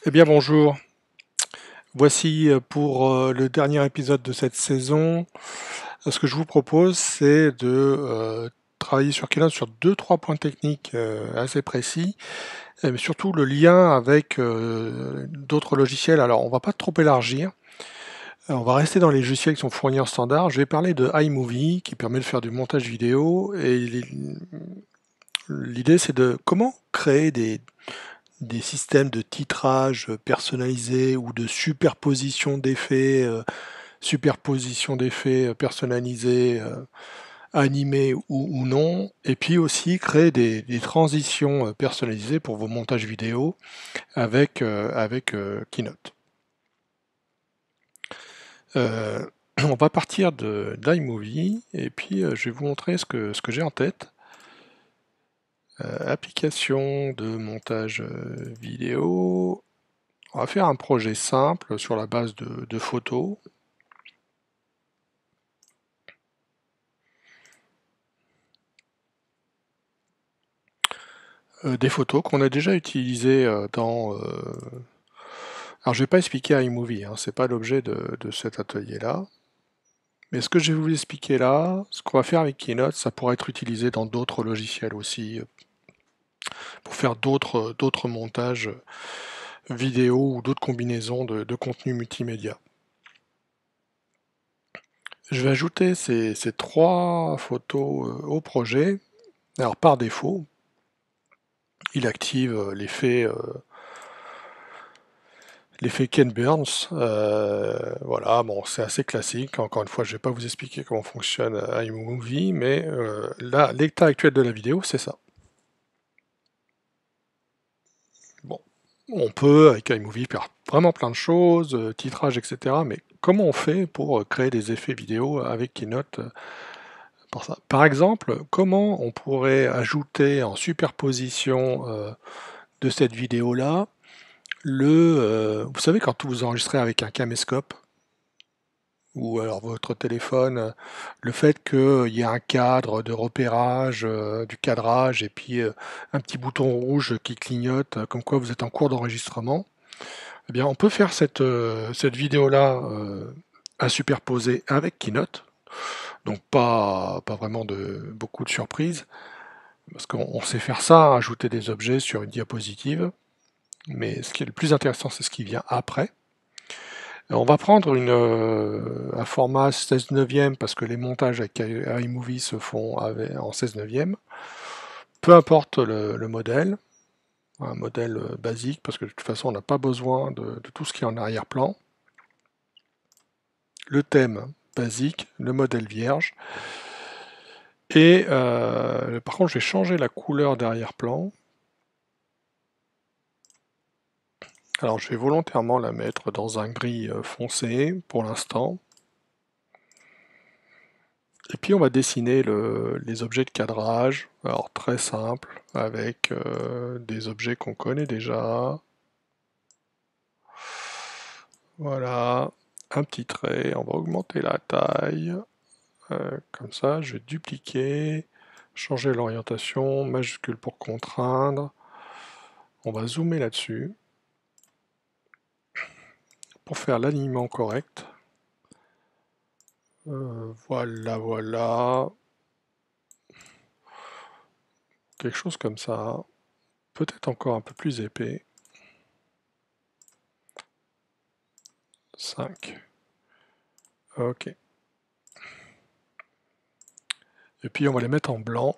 Eh bien bonjour, voici pour le dernier épisode de cette saison. Ce que je vous propose, c'est de travailler sur Keynote sur deux, trois points techniques assez précis, mais surtout le lien avec d'autres logiciels. Alors on va pas trop élargir, on va rester dans les logiciels qui sont fournis en standard. Je vais parler de iMovie qui permet de faire du montage vidéo et l'idée c'est de comment créer des systèmes de titrage personnalisés ou de superposition d'effets personnalisés, animés ou non, et puis aussi créer des transitions personnalisées pour vos montages vidéo avec Keynote. Euh, on va partir d'iMovie et puis je vais vous montrer ce que j'ai en tête. Application de montage vidéo. On va faire un projet simple sur la base de photos. Des photos qu'on a déjà utilisées Alors je vais pas expliquer iMovie, hein, c'est pas l'objet de cet atelier-là. Mais ce que je vais vous expliquer là, ce qu'on va faire avec Keynote, ça pourrait être utilisé dans d'autres logiciels aussi, pour faire d'autres montages vidéo ou d'autres combinaisons de contenu multimédia. Je vais ajouter ces trois photos au projet. Alors par défaut, il active l'effet Ken Burns. Voilà, bon, c'est assez classique. Encore une fois, je ne vais pas vous expliquer comment fonctionne iMovie, mais là, l'état actuel de la vidéo, c'est ça. Bon, on peut avec iMovie faire vraiment plein de choses, titrage, etc. Mais comment on fait pour créer des effets vidéo avec Keynote pour ça? Par exemple, comment on pourrait ajouter en superposition de cette vidéo-là vous savez, quand vous enregistrez avec un caméscope, ou alors votre téléphone, le fait qu'il y ait un cadre de repérage, du cadrage, et puis un petit bouton rouge qui clignote, comme quoi vous êtes en cours d'enregistrement, eh bien on peut faire cette vidéo-là à superposer avec Keynote, donc pas vraiment beaucoup de surprises, parce qu'on sait faire ça, ajouter des objets sur une diapositive, mais ce qui est le plus intéressant, c'est ce qui vient après. On va prendre un format 16 neuvième parce que les montages avec iMovie se font en 16 neuvième. Peu importe le modèle, un modèle basique parce que de toute façon on n'a pas besoin de tout ce qui est en arrière-plan. Le thème basique, le modèle vierge. Et par contre je vais changer la couleur d'arrière-plan. Alors je vais volontairement la mettre dans un gris foncé pour l'instant. Et puis on va dessiner les objets de cadrage, alors très simple, avec des objets qu'on connaît déjà. Voilà, un petit trait, on va augmenter la taille, comme ça, je vais dupliquer, changer l'orientation, majuscule pour contraindre. On va zoomer là-dessus pour faire l'alignement correct. Voilà, voilà, quelque chose comme ça, peut-être encore un peu plus épais. 5. Ok. Et puis on va les mettre en blanc,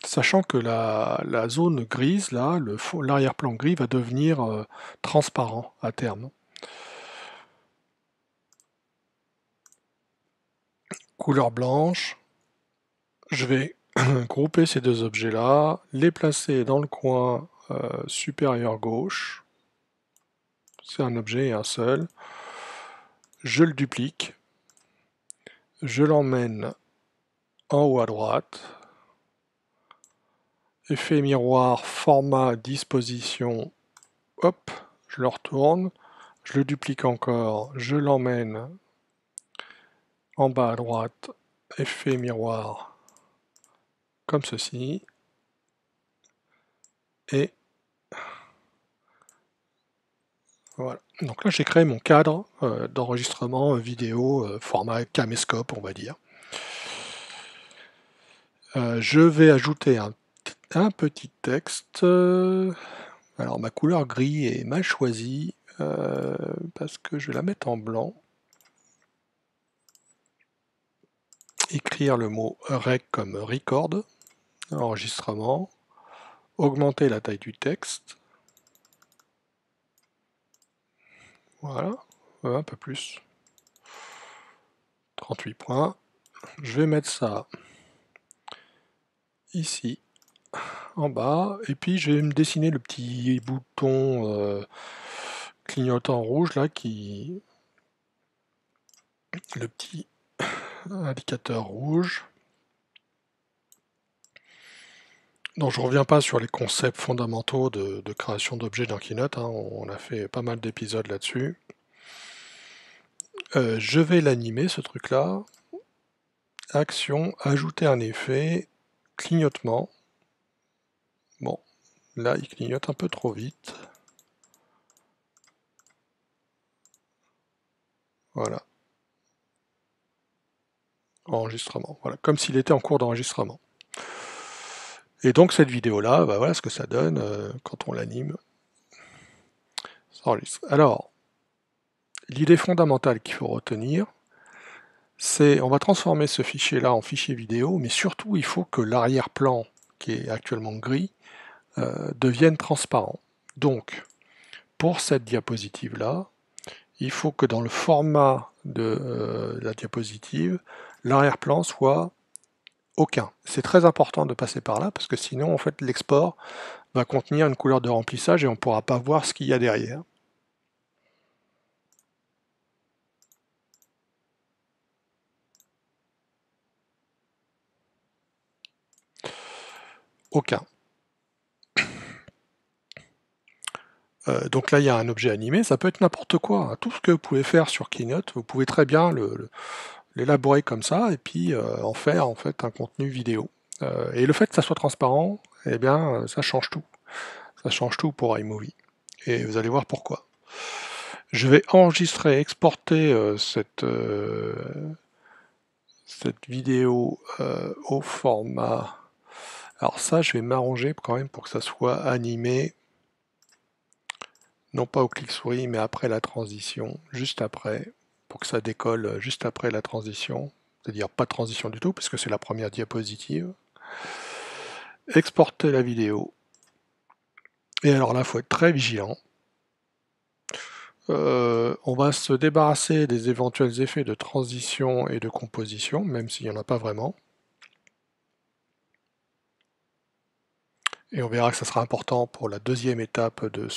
sachant que la zone grise, là, l'arrière-plan gris va devenir transparent à terme. Couleur blanche, je vais grouper ces deux objets-là, les placer dans le coin supérieur gauche. C'est un objet et un seul. Je le duplique. Je l'emmène en haut à droite. Effet miroir, format, disposition. Hop, je le retourne. Je le duplique encore. Je l'emmène en bas à droite. Effet miroir, comme ceci. Et Voilà. Donc là j'ai créé mon cadre d'enregistrement vidéo format caméscope on va dire. Je vais ajouter un petit texte. Alors ma couleur gris est mal choisie parce que je vais la mettre en blanc. Écrire le mot rec comme record, enregistrement. Augmenter la taille du texte. Voilà, un peu plus. 38 points. Je vais mettre ça ici, en bas, et puis je vais me dessiner le petit bouton clignotant rouge là qui... le petit indicateur rouge. Donc je reviens pas sur les concepts fondamentaux de création d'objets dans Keynote, hein, on a fait pas mal d'épisodes là-dessus. Je vais l'animer ce truc là. Action, ajouter un effet, clignotement. Bon, là il clignote un peu trop vite. Voilà. Enregistrement, voilà, comme s'il était en cours d'enregistrement. Et donc cette vidéo-là, bah voilà ce que ça donne quand on l'anime. Ça enregistre. Alors, l'idée fondamentale qu'il faut retenir, c'est on va transformer ce fichier-là en fichier vidéo, mais surtout il faut que l'arrière-plan, qui est actuellement gris, devienne transparent. Donc, pour cette diapositive-là, il faut que dans le format de la diapositive, l'arrière-plan soit aucun. C'est très important de passer par là, parce que sinon, en fait, l'export va contenir une couleur de remplissage et on ne pourra pas voir ce qu'il y a derrière. Aucun. Donc là, il y a un objet animé, ça peut être n'importe quoi. Hein. Tout ce que vous pouvez faire sur Keynote, vous pouvez très bien l'élaborer comme ça et puis en faire en fait un contenu vidéo. Et le fait que ça soit transparent, eh bien, ça change tout. Ça change tout pour iMovie. Et vous allez voir pourquoi. Je vais enregistrer, exporter cette vidéo au format... Alors ça, je vais m'arranger quand même pour que ça soit animé, non pas au clic-souris, mais après la transition, juste après, pour que ça décolle juste après la transition, c'est-à-dire pas de transition du tout, puisque c'est la première diapositive. Exporter la vidéo. Et alors là, il faut être très vigilant. On va se débarrasser des éventuels effets de transition et de composition, même s'il n'y en a pas vraiment. Et on verra que ça sera important pour la deuxième étape de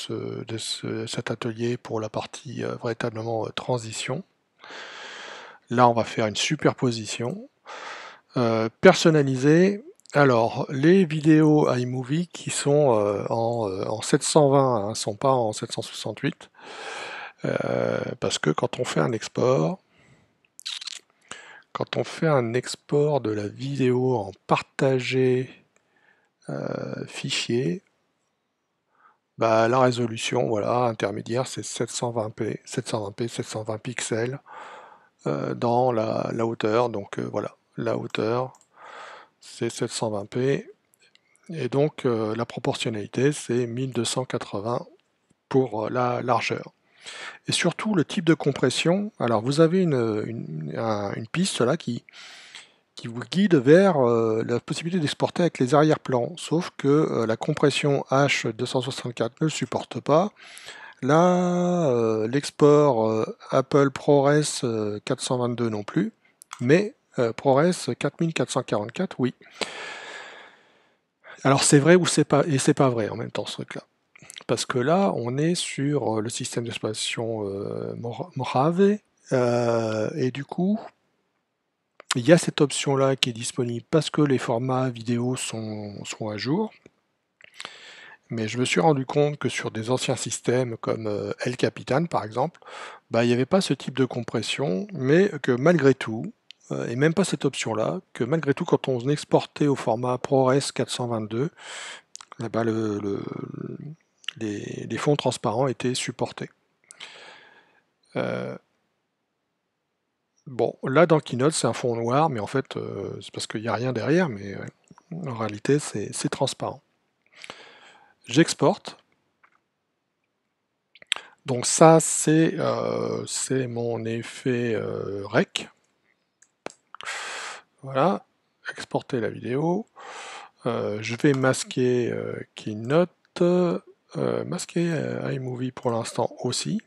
cet atelier, pour la partie véritablement transition. Là, on va faire une superposition. Personnalisée. Alors, les vidéos iMovie qui sont en 720 ne sont pas en 768. Parce que quand on fait un export, de la vidéo en partagé fichier, bah, la résolution voilà, intermédiaire c'est 720p, 720 pixels dans la hauteur. Donc voilà, la hauteur c'est 720p. Et donc la proportionnalité c'est 1280 pour la largeur. Et surtout le type de compression. Alors vous avez une piste là qui vous guide vers la possibilité d'exporter avec les arrière-plans. Sauf que la compression H264 ne le supporte pas. Là, l'export Apple ProRes 422 non plus. Mais ProRes 4444, oui. Alors c'est vrai ou c'est pas, et c'est pas vrai en même temps ce truc-là. Parce que là, on est sur le système d'exploitation Mojave, et du coup, il y a cette option-là qui est disponible parce que les formats vidéo sont à jour. Mais je me suis rendu compte que sur des anciens systèmes comme El Capitan par exemple, bah, il n'y avait pas ce type de compression, mais que malgré tout, et même pas cette option-là, que malgré tout quand on exportait au format ProRes 422, bah, les fonds transparents étaient supportés. Euh, bon, là dans Keynote c'est un fond noir, mais en fait c'est parce qu'il n'y a rien derrière, mais en réalité c'est transparent. J'exporte. Donc ça c'est mon effet rec. Voilà, exporter la vidéo. Je vais masquer Keynote, masquer iMovie pour l'instant aussi.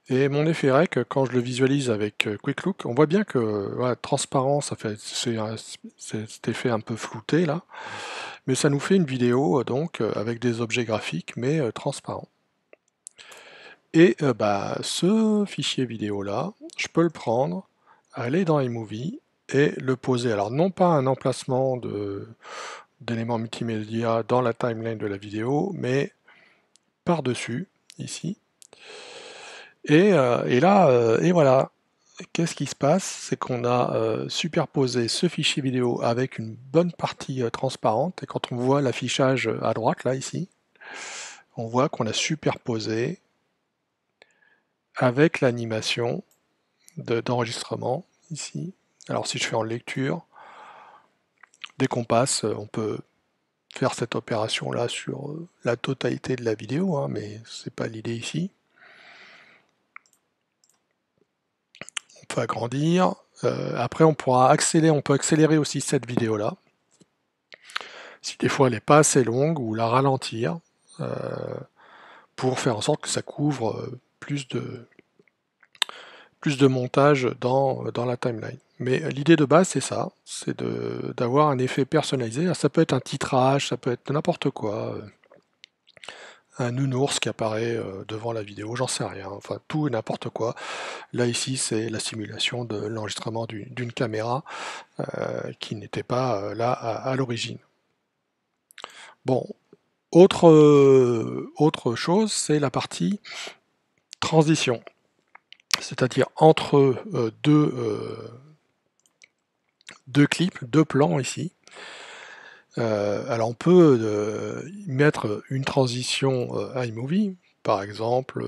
Et mon effet rec, quand je le visualise avec Quick Look, on voit bien que voilà, transparent, ça fait cet effet un peu flouté là, mais ça nous fait une vidéo donc avec des objets graphiques mais transparents. Et bah, ce fichier vidéo là, je peux le prendre, aller dans iMovie et le poser. Alors non pas un emplacement d'éléments multimédia dans la timeline de la vidéo, mais par-dessus, ici. Et là, et voilà. Qu'est-ce qui se passe? C'est qu'on a superposé ce fichier vidéo avec une bonne partie transparente, et quand on voit l'affichage à droite, là, ici, on voit qu'on a superposé avec l'animation d'enregistrement, ici. Alors si je fais en lecture, dès qu'on passe, on peut faire cette opération-là sur la totalité de la vidéo, hein, mais c'est pas l'idée ici. On peut agrandir. Après, on peut accélérer aussi cette vidéo-là. Si des fois elle n'est pas assez longue, ou la ralentir pour faire en sorte que ça couvre plus de montage dans la timeline. Mais l'idée de base, c'est ça, c'est d'avoir un effet personnalisé. Ça peut être un titrage, ça peut être n'importe quoi, un nounours qui apparaît devant la vidéo, j'en sais rien, enfin tout et n'importe quoi. Là ici, c'est la simulation de l'enregistrement d'une caméra qui n'était pas là à l'origine. Bon, autre chose, c'est la partie transition, c'est-à-dire entre deux clips, deux plans ici. Alors on peut mettre une transition iMovie, par exemple,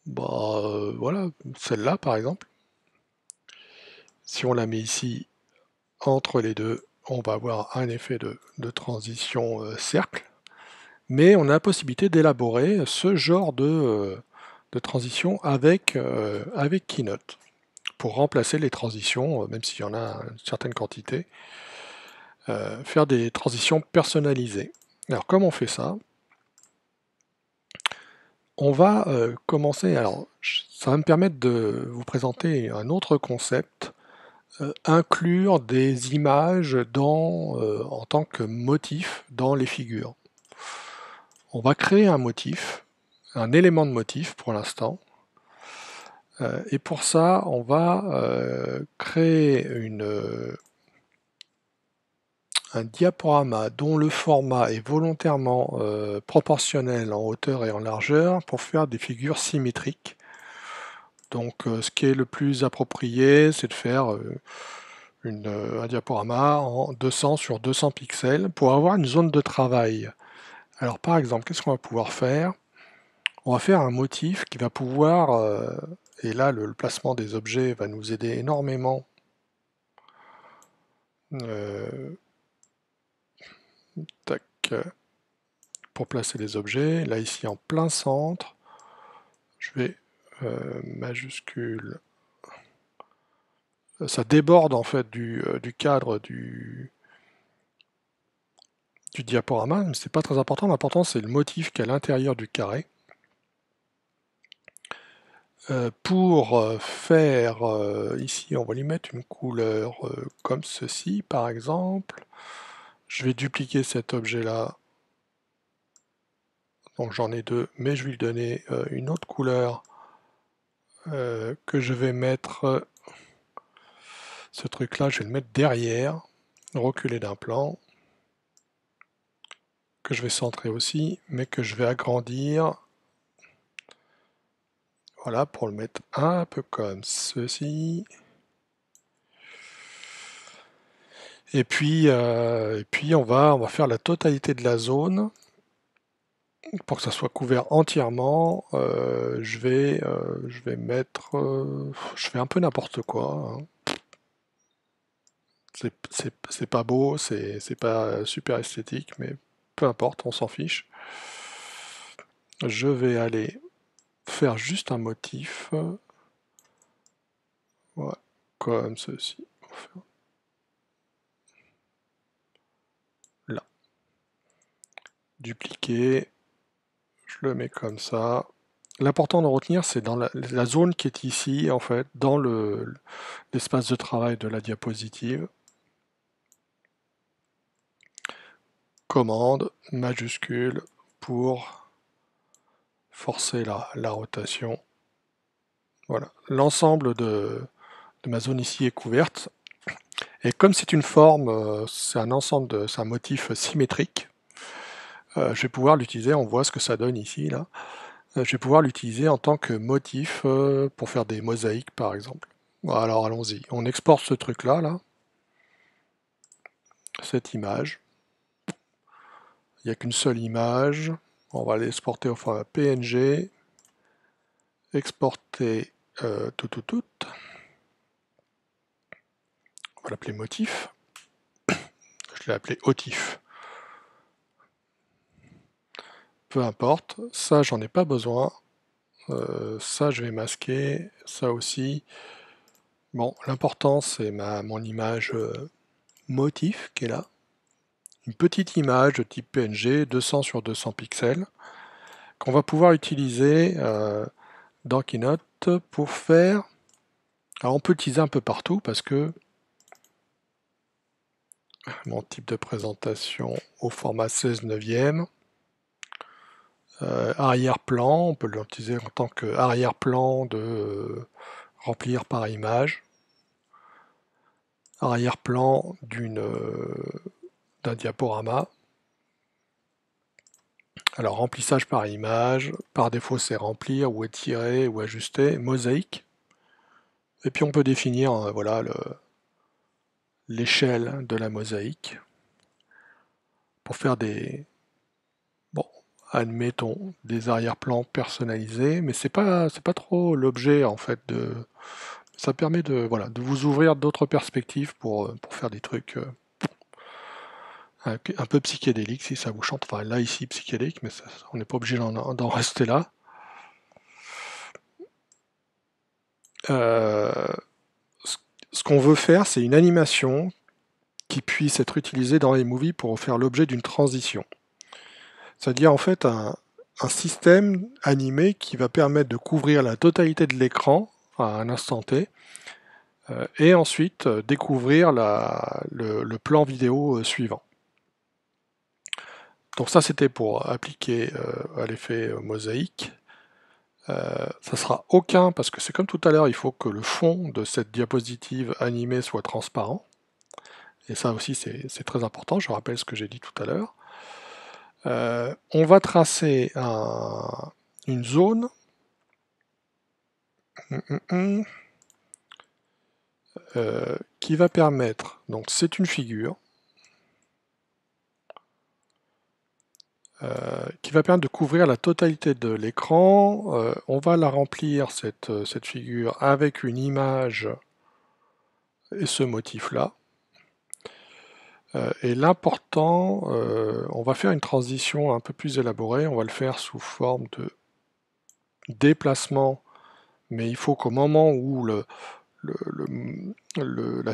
voilà, celle-là par exemple. Si on la met ici entre les deux, on va avoir un effet de transition cercle, mais on a la possibilité d'élaborer ce genre de transition avec Keynote, pour remplacer les transitions, même s'il y en a une certaine quantité, faire des transitions personnalisées. Alors comment on fait ça? On va commencer, alors ça va me permettre de vous présenter un autre concept, inclure des images en tant que motif dans les figures. On va créer un motif, un élément de motif pour l'instant, et pour ça on va créer un diaporama dont le format est volontairement proportionnel en hauteur et en largeur pour faire des figures symétriques. Donc ce qui est le plus approprié, c'est de faire un diaporama en 200 sur 200 pixels pour avoir une zone de travail. Alors par exemple, qu'est-ce qu'on va pouvoir faire? On va faire un motif qui va pouvoir, et là le placement des objets va nous aider énormément. Tac, pour placer les objets. Là ici en plein centre, je vais majuscule. Ça déborde en fait du cadre du diaporama, mais c'est pas très important. L'important c'est le motif qui est à l'intérieur du carré. Pour faire ici, on va lui mettre une couleur comme ceci par exemple. Je vais dupliquer cet objet là. Donc j'en ai deux, mais je vais lui donner une autre couleur que je vais mettre. Ce truc là, je vais le mettre derrière, reculer d'un plan, que je vais centrer aussi, mais que je vais agrandir. Voilà, pour le mettre un peu comme ceci. Et puis on va faire la totalité de la zone. pour que ça soit couvert entièrement, je vais mettre, je fais un peu n'importe quoi, hein. C'est pas beau, c'est pas super esthétique, mais peu importe, on s'en fiche. Je vais aller faire juste un motif, ouais, comme ceci. Là, dupliquer, je le mets comme ça. L'important de retenir, c'est dans la zone qui est ici, en fait, dans l'espace de travail de la diapositive. Commande majuscule pour forcer la rotation. Voilà, l'ensemble de ma zone ici est couverte. Et comme c'est une forme, c'est un ensemble, c'est un motif symétrique, je vais pouvoir l'utiliser, on voit ce que ça donne ici, là. Je vais pouvoir l'utiliser en tant que motif pour faire des mosaïques, par exemple. Voilà, alors allons-y, on exporte ce truc-là, là, cette image. Il n'y a qu'une seule image. On va l'exporter au format PNG. Exporter tout. On va l'appeler motif. Je l'ai appelé otif. Peu importe. Ça, j'en ai pas besoin. Ça, je vais masquer. Ça aussi. Bon, l'important, c'est mon image motif qui est là. Une petite image de type PNG, 200 sur 200 pixels, qu'on va pouvoir utiliser dans Keynote pour faire... Alors, on peut l'utiliser un peu partout parce que mon type de présentation au format 16 neuvième. Arrière-plan, on peut l'utiliser en tant qu'arrière-plan de remplir par image. Arrière-plan d'un diaporama. Alors remplissage par image, par défaut c'est remplir ou étirer ou ajuster, mosaïque. Et puis on peut définir voilà l'échelle de la mosaïque pour faire bon, admettons des arrière-plans personnalisés, mais c'est pas trop l'objet en fait ça permet voilà, de vous ouvrir d'autres perspectives pour faire des trucs un peu psychédéliques si ça vous chante. Enfin là ici psychédélique, mais on n'est pas obligé d'en rester là. Ce qu'on veut faire, c'est une animation qui puisse être utilisée dans les movies pour faire l'objet d'une transition. C'est-à-dire en fait un système animé qui va permettre de couvrir la totalité de l'écran à un instant T, et ensuite découvrir le plan vidéo suivant. Donc ça c'était pour appliquer à l'effet mosaïque. Ça sera aucun, parce que c'est comme tout à l'heure, il faut que le fond de cette diapositive animée soit transparent. Et ça aussi c'est très important, je rappelle ce que j'ai dit tout à l'heure. On va tracer une zone qui va permettre, donc c'est une figure, qui va permettre de couvrir la totalité de l'écran. On va la remplir, cette figure, avec une image et ce motif-là. Et l'important, on va faire une transition un peu plus élaborée, on va le faire sous forme de déplacement, mais il faut qu'au moment où la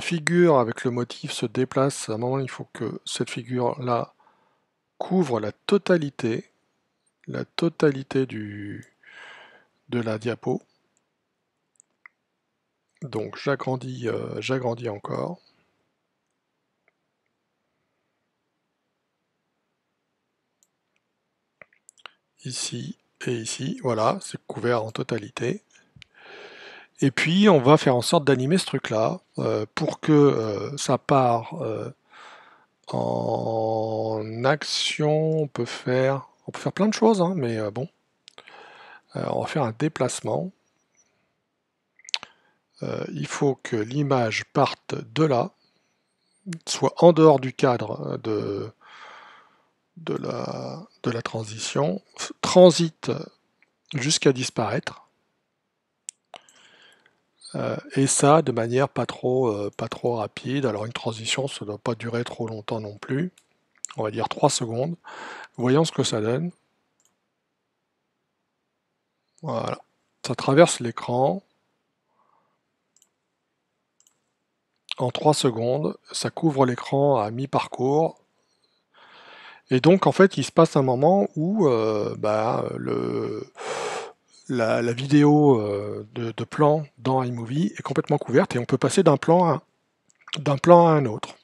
figure avec le motif se déplace, à un moment il faut que cette figure-là couvre la totalité de la diapo. Donc j'agrandis encore. Ici et ici, voilà, c'est couvert en totalité. Et puis on va faire en sorte d'animer ce truc-là pour que ça part en action. On peut faire plein de choses, hein, mais bon. On va faire un déplacement. Il faut que l'image parte de là, soit en dehors du cadre de la transition transite jusqu'à disparaître, et ça de manière pas trop rapide. Alors une transition, ça ne doit pas durer trop longtemps non plus, on va dire 3 secondes. Voyons ce que ça donne. Voilà, ça traverse l'écran en 3 secondes, ça couvre l'écran à mi-parcours. Et donc en fait il se passe un moment où la vidéo de plan dans iMovie est complètement couverte et on peut passer d'un plan à un autre.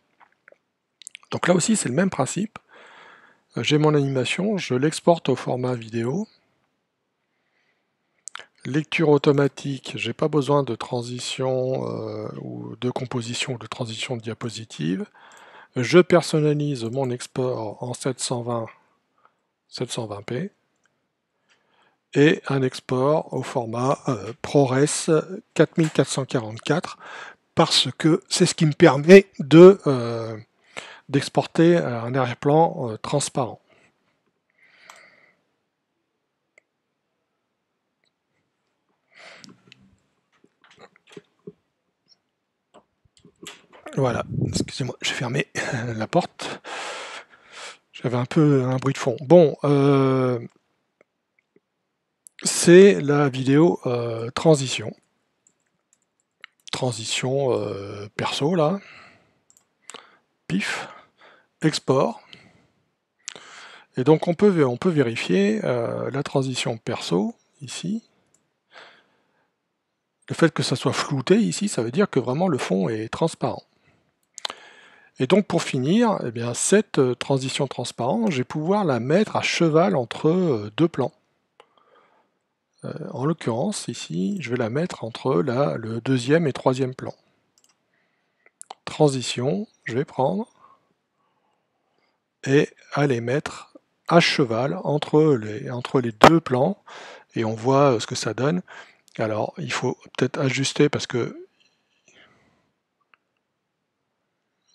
Donc là aussi c'est le même principe. J'ai mon animation, je l'exporte au format vidéo. Lecture automatique, j'ai pas besoin de transition ou de composition ou de transition de diapositive. Je personnalise mon export en 720p et un export au format ProRes 4444 parce que c'est ce qui me permet d'exporter un arrière-plan transparent. Voilà, excusez-moi, j'ai fermé la porte. J'avais un peu un bruit de fond. Bon, c'est la vidéo transition. Transition perso, là. Pif. Export. Et donc on peut vérifier la transition perso, ici. Le fait que ça soit flouté ici, ça veut dire que vraiment le fond est transparent. Et donc pour finir, eh bien, cette transition transparente, je vais pouvoir la mettre à cheval entre deux plans. En l'occurrence, ici, je vais la mettre entre le deuxième et troisième plan. Transition, je vais prendre et aller mettre à cheval entre les deux plans et on voit ce que ça donne. Alors il faut peut-être ajuster parce que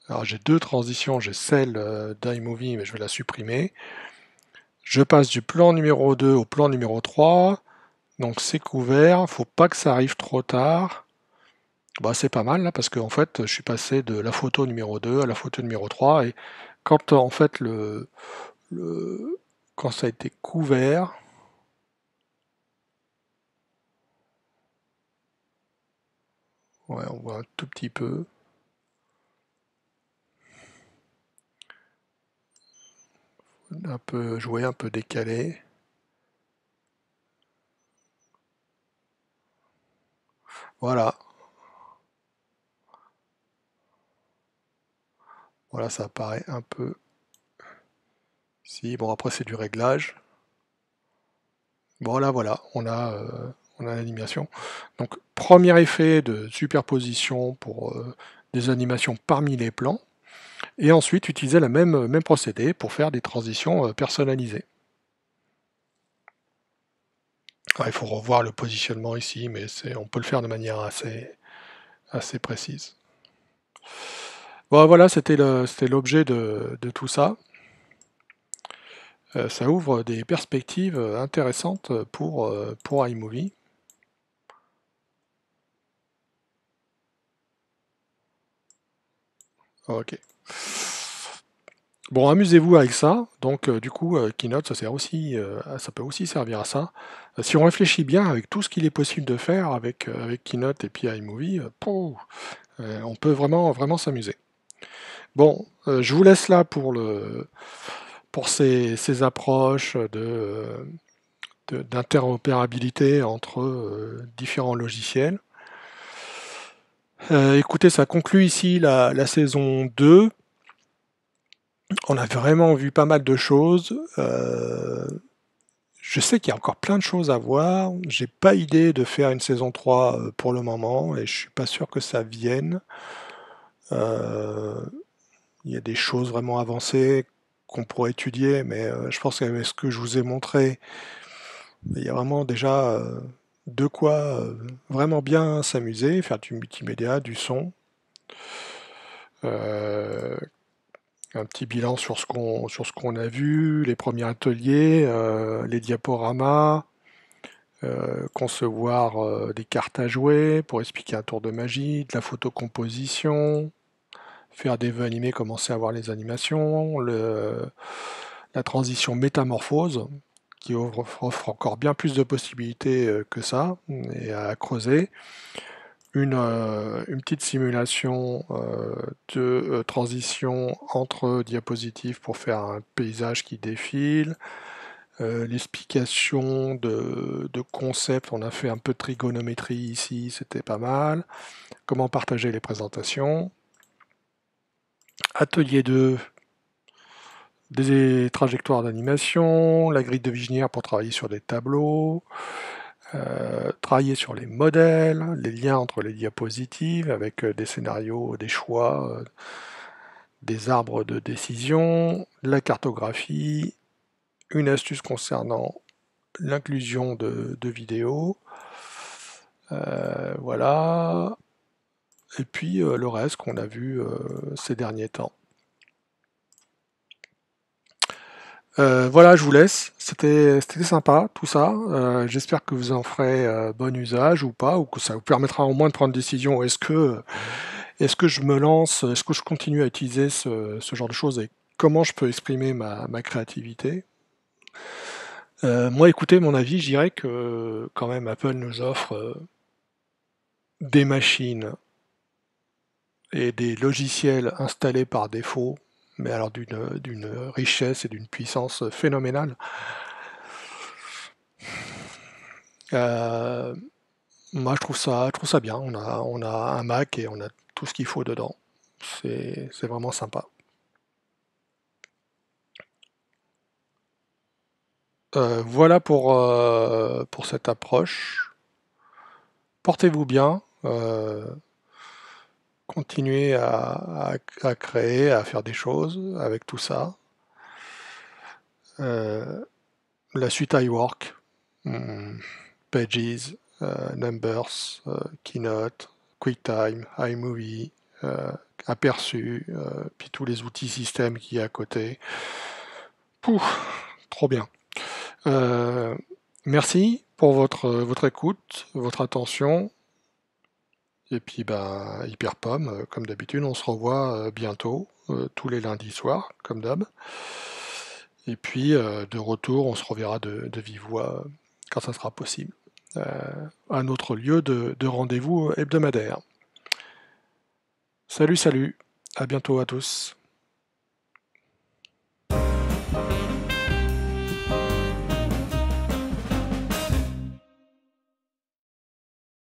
alors j'ai deux transitions, j'ai celle d'iMovie mais je vais la supprimer. Je passe du plan numéro 2 au plan numéro 3, donc c'est couvert, faut pas que ça arrive trop tard. Bah, c'est pas mal là parce que en fait je suis passé de la photo numéro 2 à la photo numéro 3 et quand en fait quand ça a été couvert, ouais, on voit un tout petit peu. Un peu joué, un peu décalé. Voilà. Voilà, ça apparaît un peu. Si, bon après c'est du réglage. Voilà, voilà, on a l'animation. Donc premier effet de superposition pour des animations parmi les plans. Et ensuite utiliser le même procédé pour faire des transitions personnalisées. Alors, il faut revoir le positionnement ici, mais on peut le faire de manière assez précise. Bon, voilà, c'était l'objet de tout ça. Ça ouvre des perspectives intéressantes pour iMovie. Ok. Bon, amusez-vous avec ça. Donc, du coup, Keynote, ça peut aussi servir à ça. Si on réfléchit bien avec tout ce qu'il est possible de faire avec Keynote et puis iMovie, on peut vraiment s'amuser. Bon, je vous laisse là pour ces approches d'interopérabilité entre différents logiciels. Écoutez, ça conclut ici la saison 2. On a vraiment vu pas mal de choses. Je sais qu'il y a encore plein de choses à voir. J'ai pas idée de faire une saison 3 pour le moment et je suis pas sûr que ça vienne. Il y a des choses vraiment avancées qu'on pourrait étudier, mais je pense qu'avec ce que je vous ai montré, il y a vraiment déjà de quoi vraiment bien s'amuser, faire du multimédia, du son. Euh, un petit bilan sur ce qu'on a vu, les premiers ateliers, les diaporamas, concevoir des cartes à jouer pour expliquer un tour de magie, de la photocomposition, faire des vœux animés, commencer à voir les animations, la transition métamorphose, qui offre encore bien plus de possibilités que ça, et à creuser. Une petite simulation de transition entre diapositives pour faire un paysage qui défile, l'explication de concepts, on a fait un peu de trigonométrie ici, c'était pas mal. Comment partager les présentations. Atelier 2, des trajectoires d'animation, la grille de Viginière pour travailler sur des tableaux, travailler sur les modèles, les liens entre les diapositives avec des scénarios, des choix, des arbres de décision, la cartographie, une astuce concernant l'inclusion de vidéos, voilà, et puis le reste qu'on a vu ces derniers temps. Voilà, je vous laisse. C'était sympa tout ça. J'espère que vous en ferez bon usage ou pas, ou que ça vous permettra au moins de prendre une décision. Est-ce que je me lance, est-ce que je continue à utiliser ce genre de choses et comment je peux exprimer ma créativité? Moi, écoutez, mon avis, je dirais que quand même Apple nous offre des machines et des logiciels installés par défaut, mais alors d'une richesse et d'une puissance phénoménale. Euh, Moi, je trouve ça bien. On a un Mac et on a tout ce qu'il faut dedans. C'est vraiment sympa. Voilà pour cette approche. Portez-vous bien. Continuez à créer, à faire des choses avec tout ça. Euh, la suite iWork, Pages, Numbers, Keynote, QuickTime, iMovie, Aperçu, puis tous les outils système qu'il y a à côté. Pouf, trop bien. Euh, Merci pour votre écoute, votre attention. Et puis, ben, Hyper Pomme, comme d'habitude, on se revoit bientôt, tous les lundis soirs, comme d'hab. Et puis, de retour, on se reverra de vive voix quand ça sera possible. À notre lieu de rendez-vous hebdomadaire. Salut, salut, à bientôt à tous.